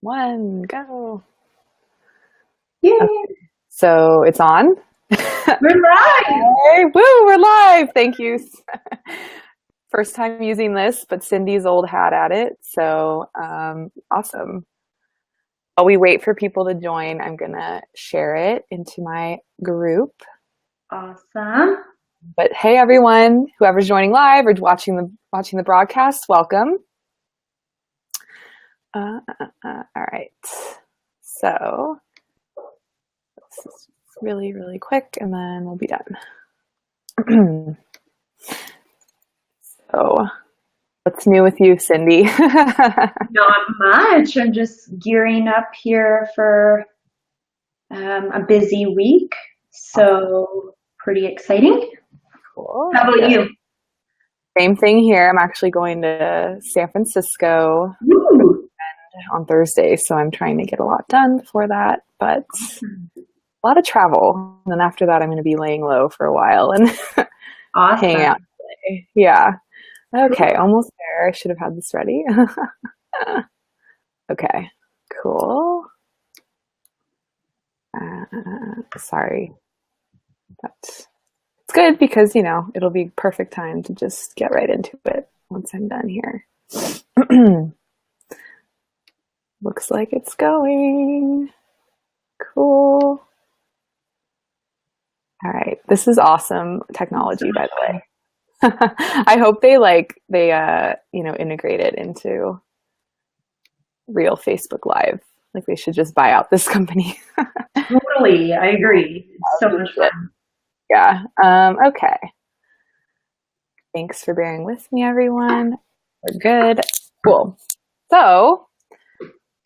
One, go. Yay! Okay, so it's on. We're live! Hey, woo, we're live. Thank you. First time using this, but Cindy's old hat at it. So awesome. While we wait for people to join, I'm gonna share it into my group. Awesome. But hey, everyone, whoever's joining live or watching the broadcast, welcome. All right. So this is really, really quick, and then we'll be done. So, what's new with you, Cindy? Not much. I'm just gearing up here for a busy week. So, pretty exciting. Cool. How about Good. you? Same thing here. I'm actually going to San Francisco Ooh, on Thursday, so I'm trying to get a lot done before that, but a lot of travel. And then after that, I'm going to be laying low for a while and hang out awesome. today. Yeah. Okay, Cool. almost there. I should have had this ready. Okay, cool. Sorry. That's it's good because, it'll be perfect time to just get right into it once I'm done here. Looks like it's going. Cool. All right. This is awesome So technology, much by the fun. way. I hope they integrate it into real Facebook Live. Like they should just buy out this company. Totally. I agree. It's so much fun. Yeah. Okay. Thanks for bearing with me, everyone. We're good. Cool. So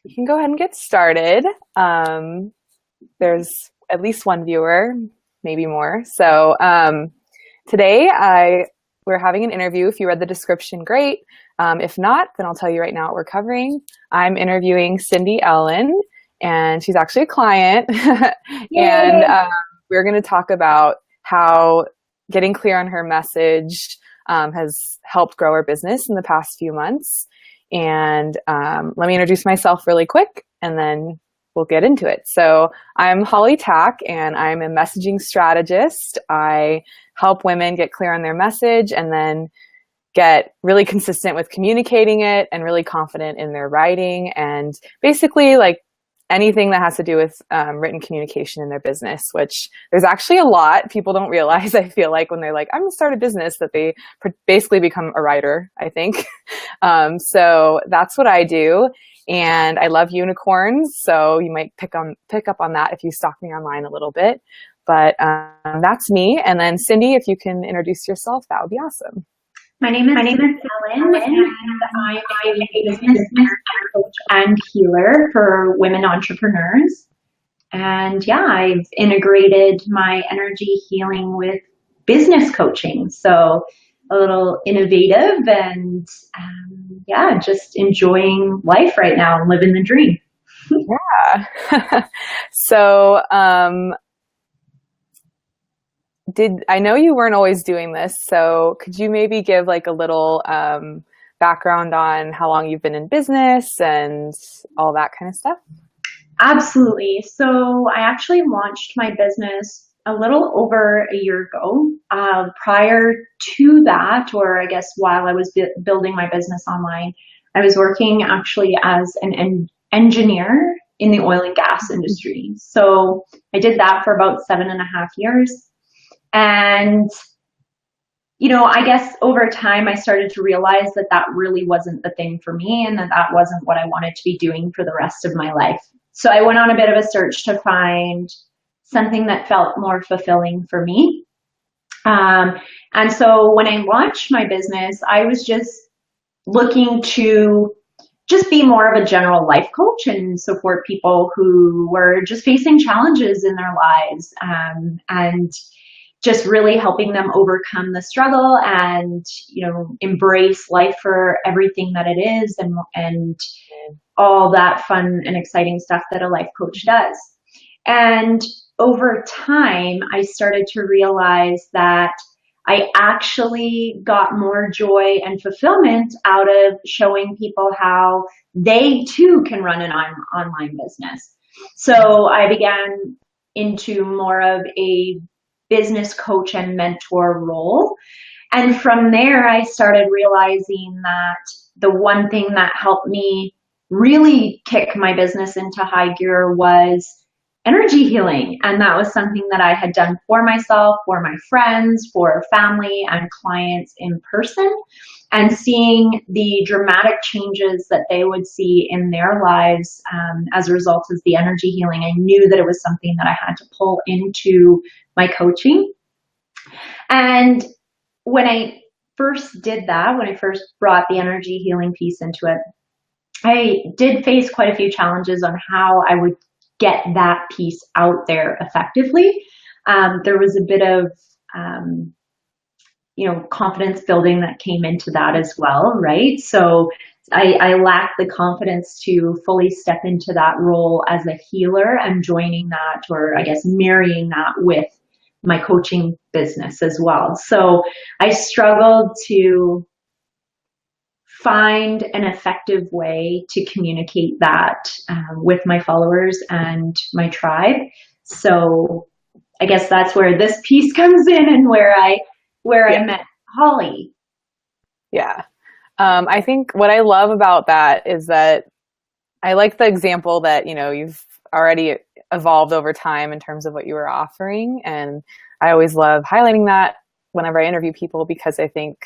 you can go ahead and get started. There's at least one viewer, maybe more. So today we're having an interview. If you read the description, great. If not, then I'll tell you right now what we're covering. I'm interviewing Cindy Ellen, and she's actually a client. And Yay! we're going to talk about how getting clear on her message has helped grow her business in the past few months. And let me introduce myself really quick, and then we'll get into it. So I'm Holly Tack, and I'm a messaging strategist. I help women get clear on their message and then get really consistent with communicating it and really confident in their writing and basically like anything that has to do with written communication in their business, which there's actually a lot people don't realize. I feel like when they're like, I'm going to start a business, that they basically become a writer, I think. So that's what I do. And I love unicorns. So you might pick up on that if you stalk me online a little bit. But that's me. And then Cindy, if you can introduce yourself, that would be awesome. My name is Cindy Ellen, and I'm a business coach and healer for women entrepreneurs. And yeah, I've integrated my energy healing with business coaching. So a little innovative and yeah, just enjoying life right now and living the dream. Yeah. So, I know you weren't always doing this, so could you maybe give like a little background on how long you've been in business and all that kind of stuff? Absolutely. So I actually launched my business a little over a year ago. Prior to that, or I guess while I was building my business online, I was working actually as an engineer in the oil and gas industry. So I did that for about 7.5 years. And, I guess over time I started to realize that that really wasn't the thing for me and that that wasn't what I wanted to be doing for the rest of my life. So I went on a bit of a search to find something that felt more fulfilling for me. Um, and so when I launched my business, I was just looking to just be more of a general life coach and support people who were just facing challenges in their lives, and just really helping them overcome the struggle and embrace life for everything that it is, and all that fun and exciting stuff that a life coach does. And over time, I started to realize that I actually got more joy and fulfillment out of showing people how they too can run an online business. So I began into more of a business coach and mentor role. And from there, I started realizing that the one thing that helped me really kick my business into high gear was energy healing. And that was something that I had done for myself, for my friends, for family and clients in person. And seeing the dramatic changes that they would see in their lives as a result of the energy healing, I knew that it was something that I had to pull into my coaching. And when I first did that, when I first brought the energy healing piece into it, I did face quite a few challenges on how I would get that piece out there effectively. There was a bit of, confidence building that came into that as well, right? So I lacked the confidence to fully step into that role as a healer and joining that, or I guess marrying that with my coaching business as well. So I struggled to find an effective way to communicate that with my followers and my tribe. So I guess that's where this piece comes in, and where I met Holly. Yeah. I think what I love about that is that I like the example that, you've already evolved over time in terms of what you were offering. And I always love highlighting that whenever I interview people, because I think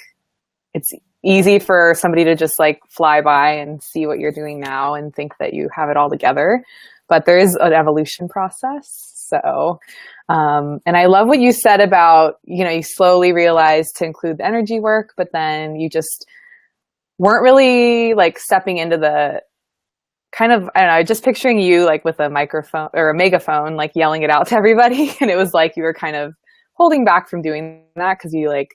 it's easy for somebody to just like fly by and see what you're doing now and think that you have it all together. But there is an evolution process. So, and I love what you said about, you slowly realized to include the energy work, but then you just weren't really like stepping into the kind of, I don't know, just picturing you like with a microphone or a megaphone, like yelling it out to everybody. And it was like you were kind of holding back from doing that because you like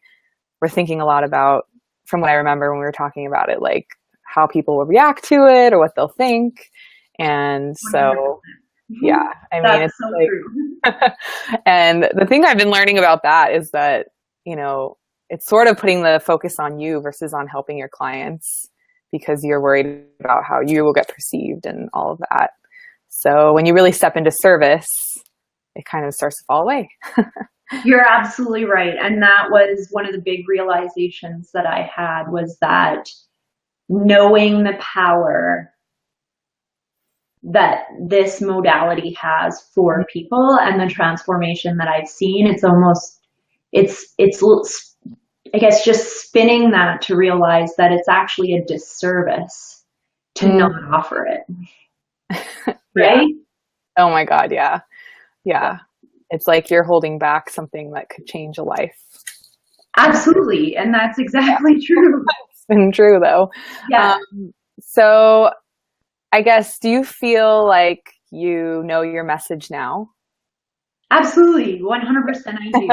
were thinking a lot about, from what I remember when we were talking about it, like how people will react to it or what they'll think. And so, yeah, I mean, That's it's so like, true. and the thing I've been learning about that is that, it's sort of putting the focus on you versus on helping your clients, because you're worried about how you will get perceived and all of that. So when you really step into service, it kind of starts to fall away. You're absolutely right. And that was one of the big realizations that I had, was that knowing the power that this modality has for people and the transformation that I've seen, it's I guess just spinning that to realize that it's actually a disservice to not offer it. Right? Yeah. Oh my God. Yeah. Yeah. It's like you're holding back something that could change a life. Absolutely. And that's exactly true. It's been true though. Yeah. So I guess, do you feel like you know your message now? Absolutely. 100% I do.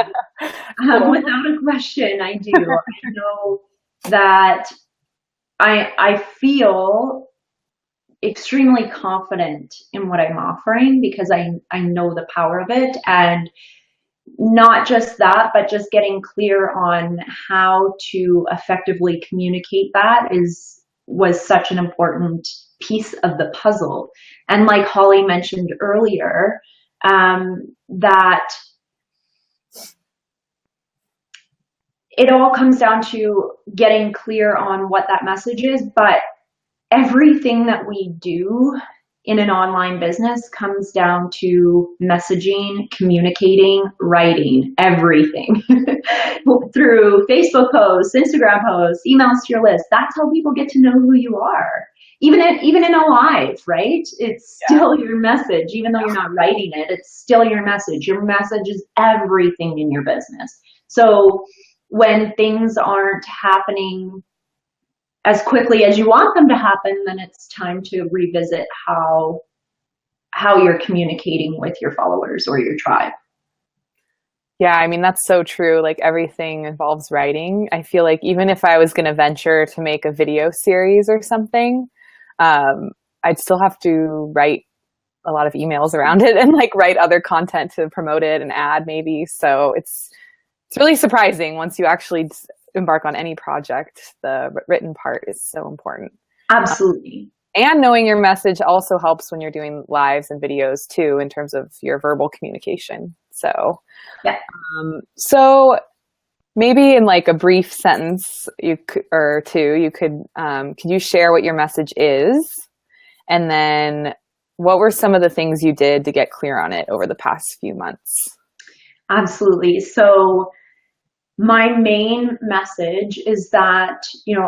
Cool. Without a question, I do. I know that I feel extremely confident in what I'm offering, because I know the power of it. And not just that, but just getting clear on how to effectively communicate that was such an important piece of the puzzle. And like Holly mentioned earlier, that it all comes down to getting clear on what that message is, but everything that we do in an online business comes down to messaging, communicating, writing, everything. Through Facebook posts, Instagram posts, emails to your list. That's how people get to know who you are. Even in a live, right? It's still your message. Even though you're not writing it, it's still your message. Your message is everything in your business. So when things aren't happening as quickly as you want them to happen, then it's time to revisit how you're communicating with your followers or your tribe. Yeah, I mean, that's so true. Like everything involves writing. I feel like even if I was going to venture to make a video series or something, I'd still have to write a lot of emails around it and like write other content to promote it and add maybe. So It's really surprising once you actually embark on any project. The written part is so important. Absolutely. And knowing your message also helps when you're doing lives and videos too, in terms of your verbal communication. So, Yeah. So maybe in like a brief sentence or two, you could you share what your message is? And then what were some of the things you did to get clear on it over the past few months? Absolutely. So my main message is that,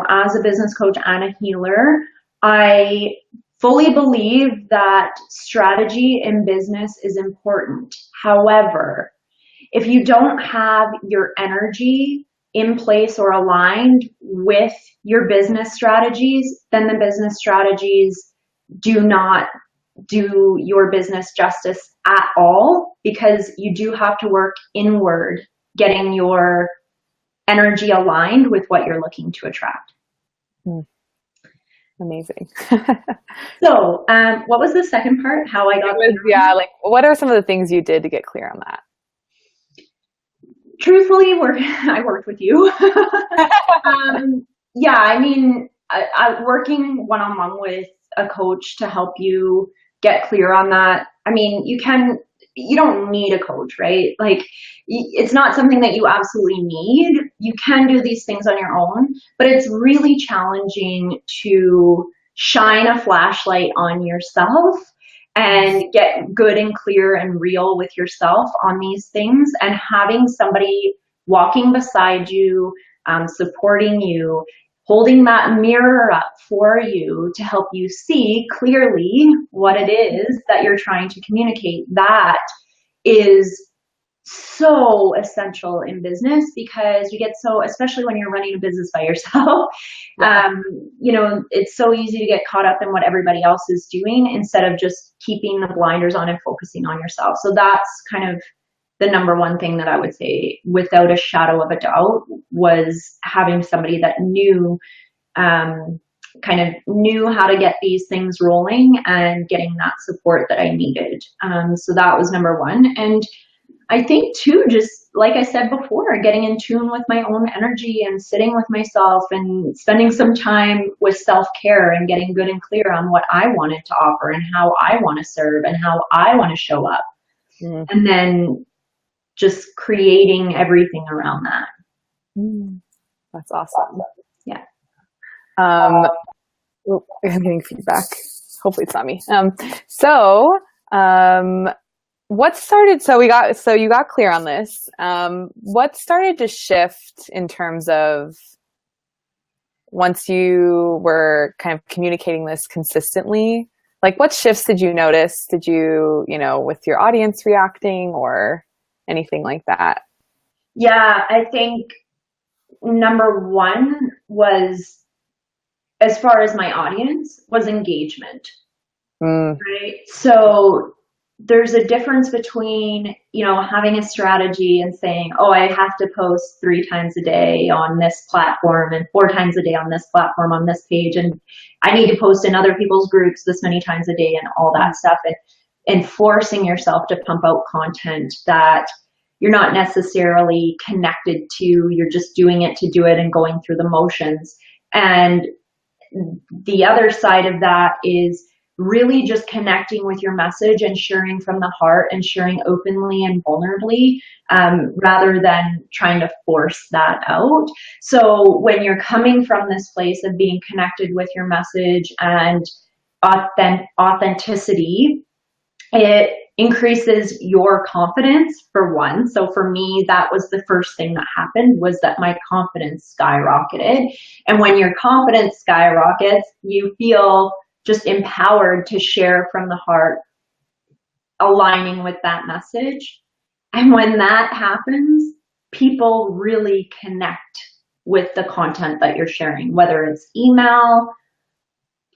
as a business coach and a healer, I fully believe that strategy in business is important. However, if you don't have your energy in place or aligned with your business strategies, then the business strategies do not do your business justice at all, because you do have to work inward, getting your energy aligned with what you're looking to attract. Amazing. So, what was the second part? How I got clear? Like what are some of the things you did to get clear on that? Truthfully, I worked with you. Yeah, I mean, I working one-on-one with a coach to help you get clear on that. I mean, you don't need a coach, right? Like, it's not something that you absolutely need. You can do these things on your own, but it's really challenging to shine a flashlight on yourself and get good and clear and real with yourself on these things, and having somebody walking beside you, supporting you, holding that mirror up for you to help you see clearly what it is that you're trying to communicate. That is so essential in business, because you get so, especially when you're running a business by yourself, it's so easy to get caught up in what everybody else is doing instead of just keeping the blinders on and focusing on yourself. So that's kind of the number one thing that I would say, without a shadow of a doubt, was having somebody that knew how to get these things rolling and getting that support that I needed. So that was number one. And I think too, just like I said before, getting in tune with my own energy and sitting with myself and spending some time with self-care and getting good and clear on what I wanted to offer and how I want to serve and how I want to show up. And then just creating everything around that. That's awesome. Yeah. I'm getting feedback. Hopefully it's not me. What started, so you got clear on this. What started to shift in terms of once you were kind of communicating this consistently? Like what shifts did you notice? Did you, with your audience reacting or anything like that? Yeah, I think number one was, as far as my audience, was engagement. Right? So there's a difference between, having a strategy and saying, oh, I have to post 3 times a day on this platform and 4 times a day on this platform on this page. And I need to post in other people's groups this many times a day and all that stuff. And forcing yourself to pump out content that you're not necessarily connected to. You're just doing it to do it and going through the motions. And the other side of that is really just connecting with your message and sharing from the heart and sharing openly and vulnerably, rather than trying to force that out. So when you're coming from this place of being connected with your message and authenticity, it increases your confidence, for one. So for me, that was the first thing that happened, was that my confidence skyrocketed. And when your confidence skyrockets, you feel just empowered to share from the heart, aligning with that message. And when that happens, people really connect with the content that you're sharing, whether it's email,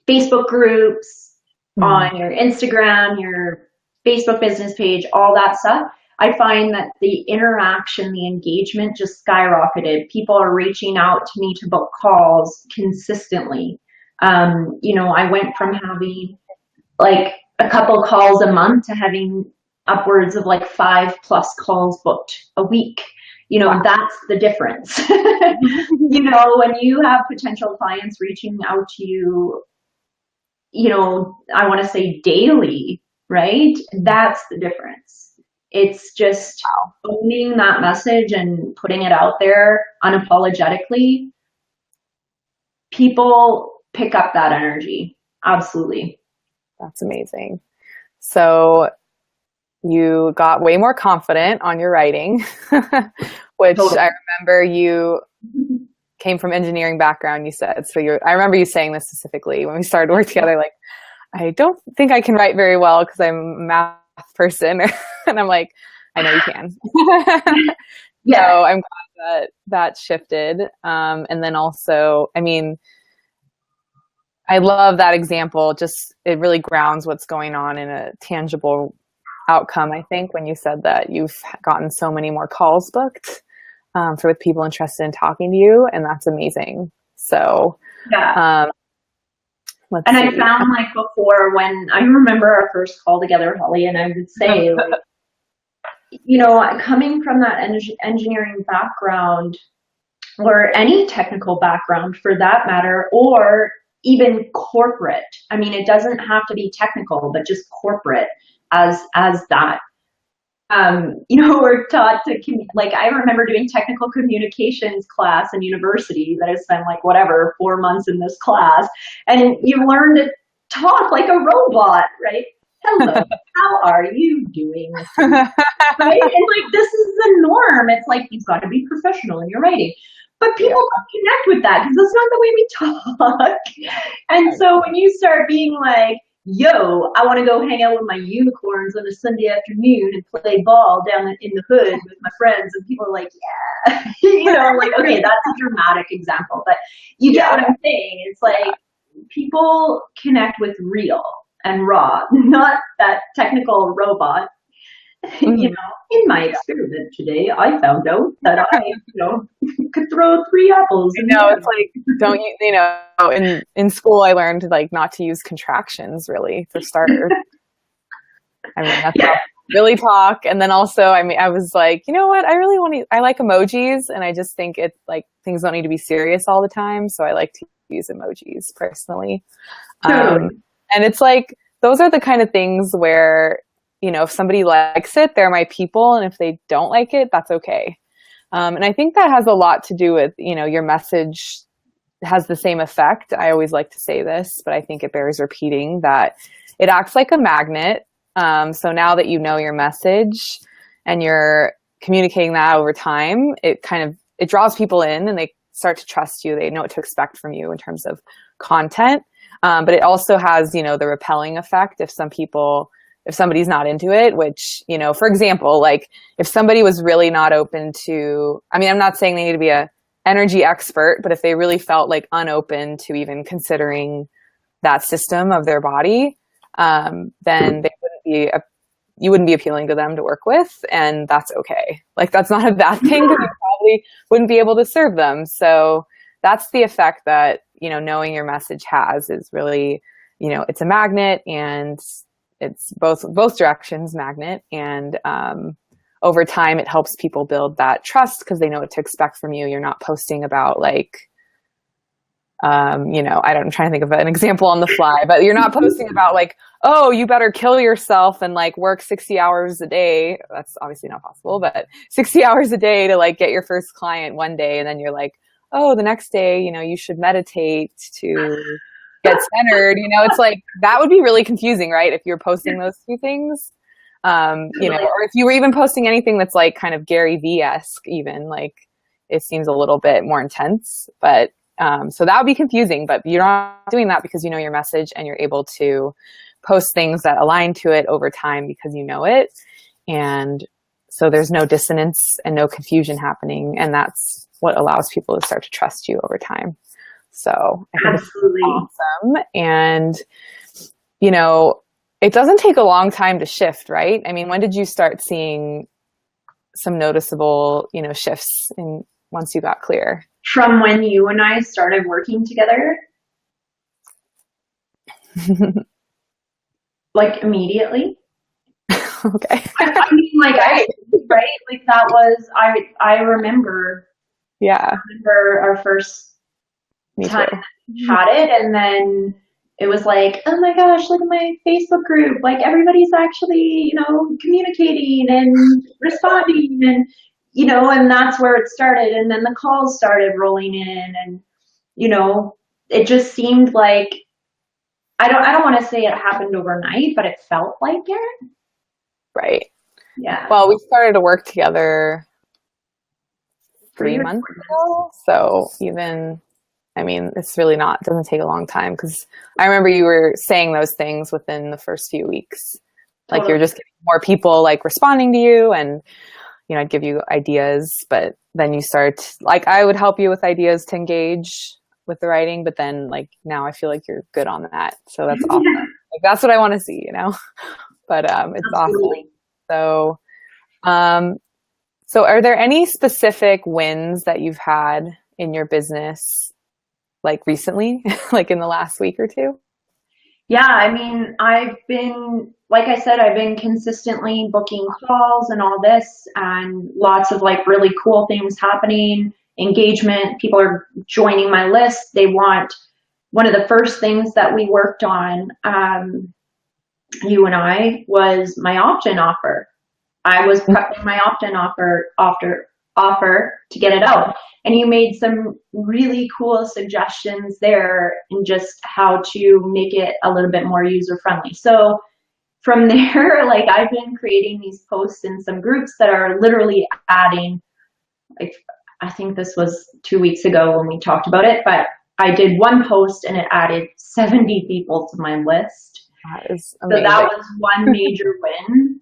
Facebook groups, on your Instagram, your Facebook business page, all that stuff. I find that the interaction, the engagement just skyrocketed. People are reaching out to me to book calls consistently. I went from having like a couple calls a month to having upwards of like 5+ calls booked a week. Wow. That's the difference. When you have potential clients reaching out to you, I want to say daily, right? That's the difference. It's just owning that message and putting it out there unapologetically. People pick up that energy. Absolutely. That's amazing. So you got way more confident on your writing, which Totally. I remember you came from engineering background, you said. So I remember you saying this specifically when we started work together, like, I don't think I can write very well because I'm a math person. And I'm like, I know you can. Yeah. So I'm glad that shifted. And then also, I mean, I love that example. Just, it really grounds what's going on in a tangible outcome. I think when you said that you've gotten so many more calls booked with people interested in talking to you, and that's amazing. So, yeah. And I found, like, before, when I remember our first call together, Holly, and I would say, like, coming from that engineering background, or any technical background for that matter, or even corporate. I mean, it doesn't have to be technical, but just corporate as that. We're taught to, like, I remember doing technical communications class in university that I spent, like, 4 months in this class, and you learn to talk like a robot, right? Hello, how are you doing? Right? And, like, this is the norm. It's like, you've got to be professional in your writing. But people don't connect with that because that's not the way we talk. And so when you start being like, yo, I want to go hang out with my unicorns on a Sunday afternoon and play ball down in the hood with my friends, and people are like, yeah, like, okay, that's a dramatic example, but you get what I'm saying. It's like, people connect with real and raw, not that technical robot. In my experiment today, I found out that I, could throw 3 apples. It's like, don't you, in school I learned, like, not to use contractions, really, for starters. I mean, that's how really talk. And then also, I mean, I was like, you know what, I like emojis, and I just think it's like, things don't need to be serious all the time. So I like to use emojis personally. And it's like, those are the kind of things where, if somebody likes it, they're my people. And if they don't like it, that's okay. And I think that has a lot to do with, your message has the same effect. I always like to say this, but I think it bears repeating, that it acts like a magnet. So now that you know your message and you're communicating that over time, it draws people in, and they start to trust you. They know what to expect from you in terms of content. But it also has, the repelling effect if somebody's not into it, which, for example, like, if somebody was really not open to, I mean, I'm not saying they need to be a energy expert, but if they really felt like unopen to even considering that system of their body, then you wouldn't be appealing to them to work with, and that's okay. Like, that's not a bad thing, because you probably wouldn't be able to serve them. So that's the effect that, knowing your message has, is really, it's a magnet, and it's both directions magnet. And over time, it helps people build that trust because they know what to expect from you. You're not posting about, like, I'm trying to think of an example on the fly, but you're not posting about, like, oh, you better kill yourself and, like, work 60 hours a day. That's obviously not possible, but 60 hours a day to, like, get your first client one day. And then you're like, oh, the next day, you should meditate to get centered. It's like, that would be really confusing, right? If you're posting those two things, or if you were even posting anything that's, like, kind of Gary V-esque, even, like, it seems a little bit more intense, but so that would be confusing. But you're not doing that because you know your message, and you're able to post things that align to it over time because you know it. And so there's no dissonance and no confusion happening. And that's what allows people to start to trust you over time. So I think absolutely it's awesome. And, it doesn't take a long time to shift, right? I mean, when did you start seeing some noticeable, shifts once you got clear? From when you and I started working together. Like, immediately. Okay. I mean, like, Right. right? Like that was, I remember, Yeah, our first me time too. we had it, and then it was like, oh my gosh, look at my Facebook group. Like everybody's actually, communicating and responding, and and that's where it started. And then the calls started rolling in, and you know, it just seemed like I don't want to say it happened overnight, but it felt like it. Right. Yeah. Well, we started to work together 3 or 4 3 months months. ago. So even, I mean, it's really not, doesn't take a long time because I remember you were saying those things within the first few weeks. Like you're Totally. just getting more people like responding to you and, I'd give you ideas, but then you start, like I would help you with ideas to engage with the writing, but then like now I feel like you're good on that. So that's awesome. Like that's what I want to see. But it's awesome. Absolutely. So, um, so are there any specific wins that you've had in your business like recently, like in the last week or two? Yeah, I mean, like I said, I've been consistently booking calls and all this, and lots of like really cool things happening, engagement. People are joining my list. They want one of the first things that we worked on, you and I, was my opt-in offer. I was prepping my opt-in offer to get it out. And you made some really cool suggestions there in just how to make it a little bit more user friendly. So from there, like I've been creating these posts in some groups that are literally adding, like I think this was 2 weeks ago when we talked about it, but I did one post and it added 70 people to my list. That is So that amazing. was one major win.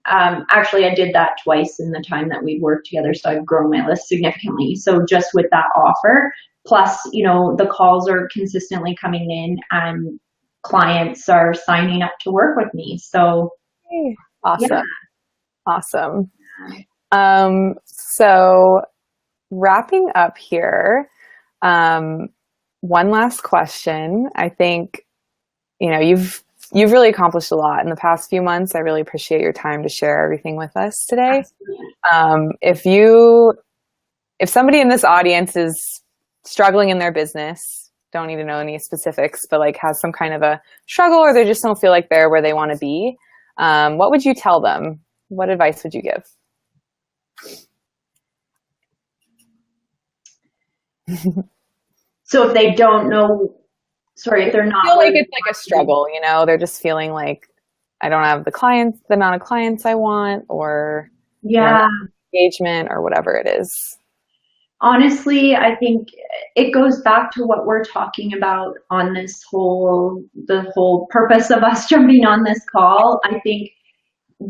Actually, I did that twice in the time that we worked together, so I've grown my list significantly. So just with that offer, plus, the calls are consistently coming in and clients are signing up to work with me. So Hey. yeah. Awesome. Awesome. So wrapping up here, um, one last question. I think, you've really accomplished a lot in the past few months. I really appreciate your time to share everything with us today. If somebody in this audience is struggling in their business, don't need to know any specifics, but like has some kind of a struggle or they just don't feel like they're where they want to be, what would you tell them? What advice would you give? So if they don't know, sorry, if they're I not feel where like they it's like a want to be. struggle, they're just feeling like I don't have the amount of clients I want, or, Yeah. not engagement or whatever it is. Honestly, I think it goes back to what we're talking about on the whole purpose of us jumping on this call. I think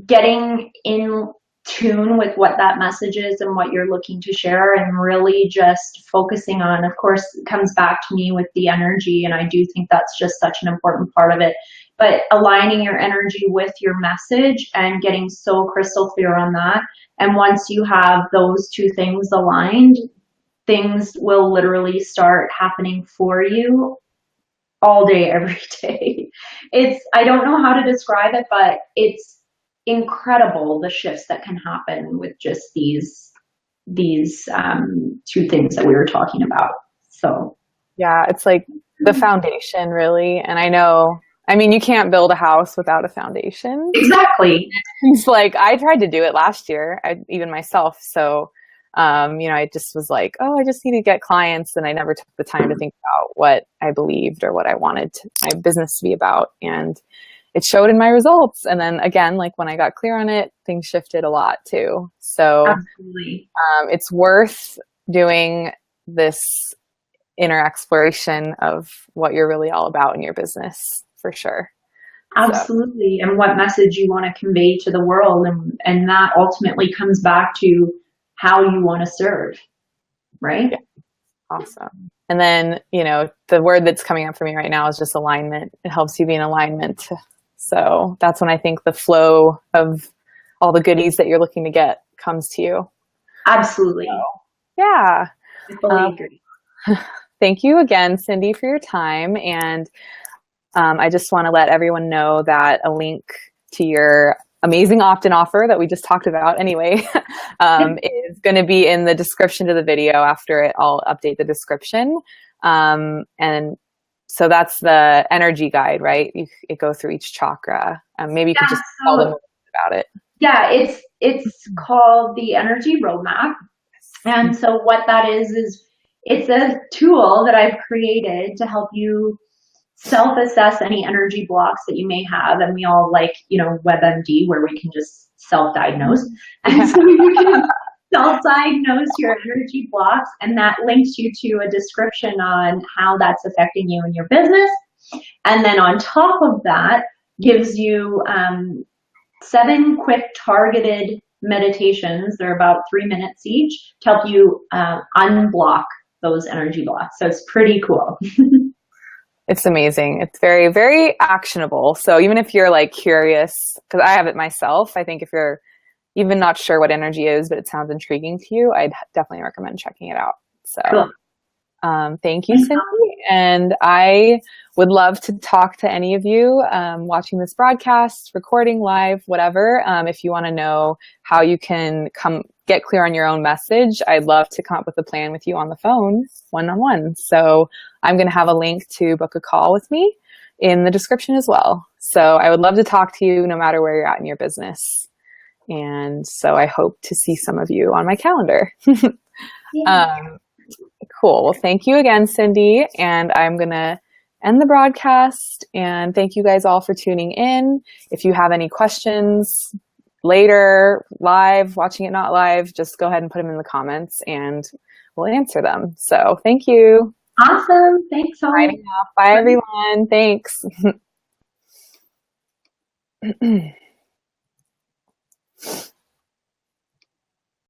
getting in tune with what that message is and what you're looking to share, and really just focusing on, of course, it comes back to me with the energy. And I do think that's just such an important part of it. But aligning your energy with your message and getting so crystal clear on that. And once you have those two things aligned, things will literally start happening for you all day, every day. I don't know how to describe it, but it's incredible the shifts that can happen with just these two things that we were talking about. So Yeah, it's like the foundation, really. And I mean, you can't build a house without a foundation. exactly. It's like I tried to do it last year, even myself. So, I just was like, oh, I just need to get clients. And I never took the time to think about what I believed or what I wanted my business to be about. And it showed in my results. And then again, like when I got clear on it, things shifted a lot too. So Absolutely. it's worth doing this inner exploration of what you're really all about in your business for sure. So Absolutely. And what message you want to convey to the world. And that ultimately comes back to how you want to serve, right? yeah, awesome. And then, the word that's coming up for me right now is just alignment. It helps you be in alignment. So that's when I think the flow of all the goodies that you're looking to get comes to you. Absolutely. So, yeah. I fully agree. Thank you again, Cindy, for your time. And I just want to let everyone know that a link to your amazing opt-in offer that we just talked about anyway, is going to be in the description to the video after it. I'll update the description. And so that's the energy guide, right? It goes through each chakra. Maybe you could just tell them about it. Yeah, it's called the Energy Roadmap. And so what that is it's a tool that I've created to help you self-assess any energy blocks that you may have. And we all like, WebMD, where we can just self-diagnose. And so you can self-diagnose your energy blocks, and that links you to a description on how that's affecting you in your business. And then on top of that, gives you 7 quick targeted meditations. They're about 3 minutes each to help you unblock those energy blocks. So it's pretty cool. It's amazing. It's very, very actionable. So even if you're like curious, because I have it myself, I think if you're even not sure what energy is, but it sounds intriguing to you, I'd definitely recommend checking it out. So cool. Thank you, Cindy. And I would love to talk to any of you watching this broadcast, recording live, whatever. If you want to know how you can get clear on your own message, I'd love to come up with a plan with you on the phone, one-on-one. So I'm going to have a link to book a call with me in the description as well. So I would love to talk to you no matter where you're at in your business. And so I hope to see some of you on my calendar. Cool. Well, thank you again, Cindy. And I'm going to end the broadcast. And thank you guys all for tuning in. If you have any questions later, live, watching it not live, just go ahead and put them in the comments and we'll answer them. So thank you. Awesome. Thanks, Holly. Signing off. Bye, everyone. Thanks.